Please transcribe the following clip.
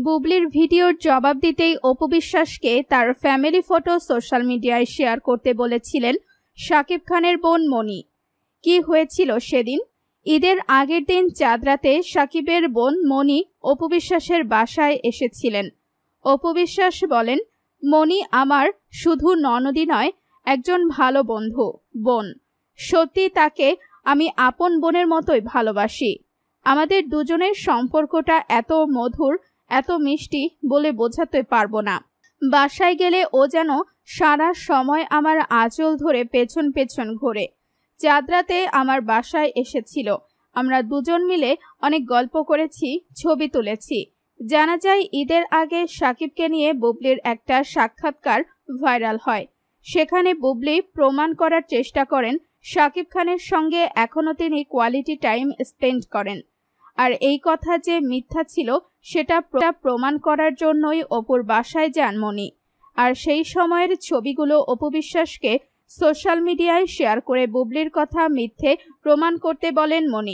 বুবলির ভিডিওর জবাব দিতেই অপু বিশ্বাসকে তার ফ্যামিলি ফটো সোশ্যাল মিডিয়ায় শেয়ার করতে বলেছিলেন শাকিব খানের বোন মনি। কি হয়েছিল সেদিন? ঈদের আগের দিন চাঁদ রাতে শাকিবের বোন মনি অপু বিশ্বাসের বাসায় এসেছিলেন। অপু বিশ্বাস বলেন, মনি আমার শুধু ননদই নয়, একজন ভালো বন্ধু, বোন। সত্যি তাকে আমি আপন বোনের মতোই ভালোবাসি। আমাদের দুজনের সম্পর্কটা এত মধুর, এত মিষ্টি বলে বোঝাতে পারবো না। বাসায় গেলে ও যেন সারা সময় আমার আঁচল ধরে পেছন পেছন ঘোরে। চাঁদ রাতে আমার বাসায় এসেছিল। আমরা দুজন মিলে অনেক গল্প করেছি, ছবি তুলেছি। জানা যায় ঈদের আগে শাকিবকে নিয়ে বুবলির একটা সাক্ষাৎকার ভাইরাল হয়। সেখানে বুবলি প্রমাণ করার চেষ্টা করেন শাকিব খানের সঙ্গে এখনো তিনি কোয়ালিটি টাইম স্পেন্ড করেন। আর এই কথা যে মিথ্যা ছিল সেটা প্রমাণ করার জন্যই অপুর বাসায় যান মনি। আর সেই সময়ের ছবিগুলো অপু বিশ্বাসকে সোশ্যাল মিডিয়ায় শেয়ার করে বুবলির কথা মিথ্যে প্রমাণ করতে বলেন মনি।